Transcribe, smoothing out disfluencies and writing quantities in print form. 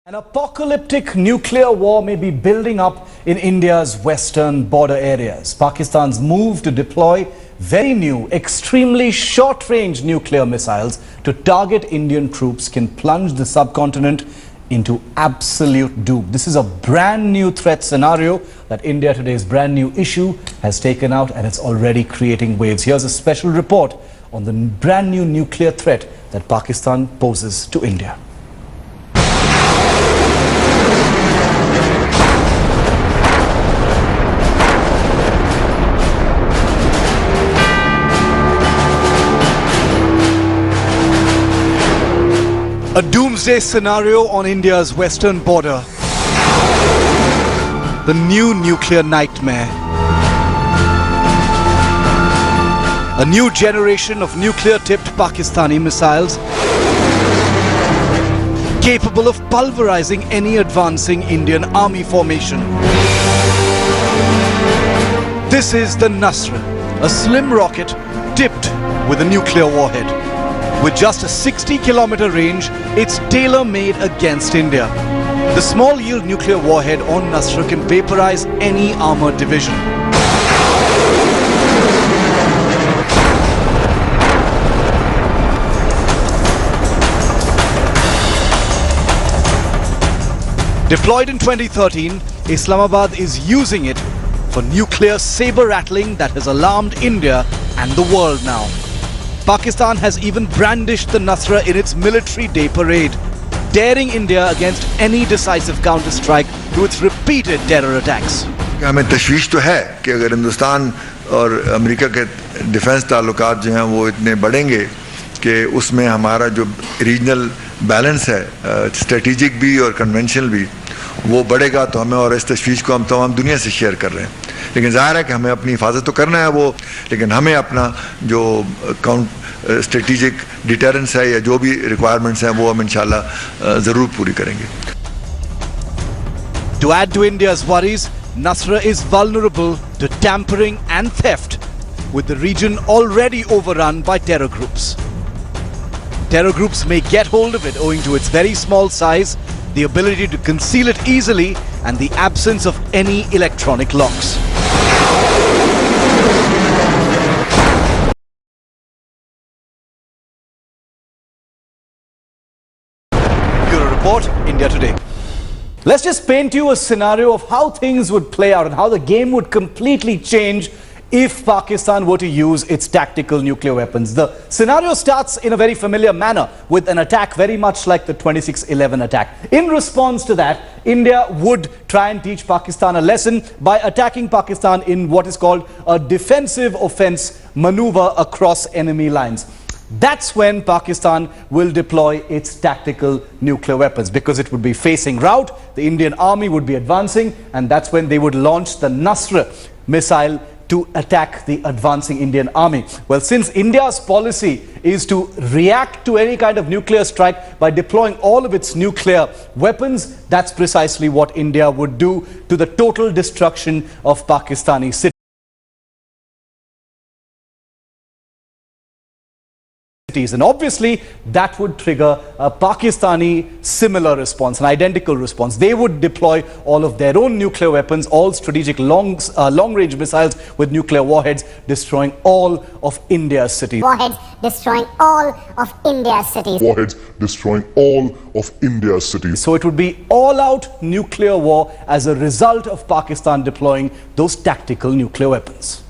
An apocalyptic nuclear war may be building up in India's western border areas. Pakistan's move to deploy very new, extremely short-range nuclear missiles to target Indian troops can plunge the subcontinent into absolute doom. This is a brand new threat scenario that India Today's brand new issue has taken out, and it's already creating waves. Here's a special report on the brand new nuclear threat that Pakistan poses to India. A doomsday scenario on India's western border. The new nuclear nightmare. A new generation of nuclear-tipped Pakistani missiles capable of pulverizing any advancing Indian army formation. This is the NASR, a slim rocket tipped with a nuclear warhead. With just a 60-kilometer range, it's tailor-made against India. The small-yield nuclear warhead on NASR can vaporize any armored division. Deployed in 2013, Islamabad is using it for nuclear saber-rattling that has alarmed India and the world now. Pakistan has even brandished the NASR in its military day parade, daring India against any decisive counter-strike to its repeated terror attacks. हमें तशवीश तो है कि अगर हिंदुस्तान और America के defence ताल्लुकात जो हैं वो इतने बढ़ेंगे कि उसमें हमारा जो रीजनल बैलेंस है, स्ट्रेटेजिक भी और कन्वेंशनल भी, वो बढ़ेगा तो हमें, और इस तशवीश को हम तमाम दुनिया से शेयर कर रहे हैं। लेकिन ज़ाहिर है कि हमें अपनी हिफाजत तो करना है वो, लेकिन हमें अपना जो स्ट्रेटेजिक डिटरेंस है या जो भी रिक्वायरमेंट्स हैं वो हम इंशाल्लाह ज़रूर पूरी करेंगे। To add to India's worries, NASR is vulnerable to tampering and theft, with the region already overrun by terror groups. Terror groups may get hold of it owing to its very small size, the ability to conceal it easily, and the absence of any electronic locks. Bureau Report, India Today. Let's just paint you a scenario of how things would play out and how the game would completely change if Pakistan were to use its tactical nuclear weapons. The scenario starts in a very familiar manner with an attack very much like the 26/11 attack. In response to that, India would try and teach Pakistan a lesson by attacking Pakistan in what is called a defensive offense maneuver across enemy lines. That's when Pakistan will deploy its tactical nuclear weapons, because it would be facing rout, the Indian army would be advancing, and that's when they would launch the NASR missile to attack the advancing Indian army. Well, since India's policy is to react to any kind of nuclear strike by deploying all of its nuclear weapons, that's precisely what India would do to the total destruction of Pakistani cities. And obviously that would trigger a Pakistani similar response, an identical response. They would deploy all of their own nuclear weapons, all strategic long-range missiles with nuclear warheads, destroying all of India's cities. Warheads destroying all of India's cities. Warheads destroying all of India's cities. So it would be all-out nuclear war as a result of Pakistan deploying those tactical nuclear weapons.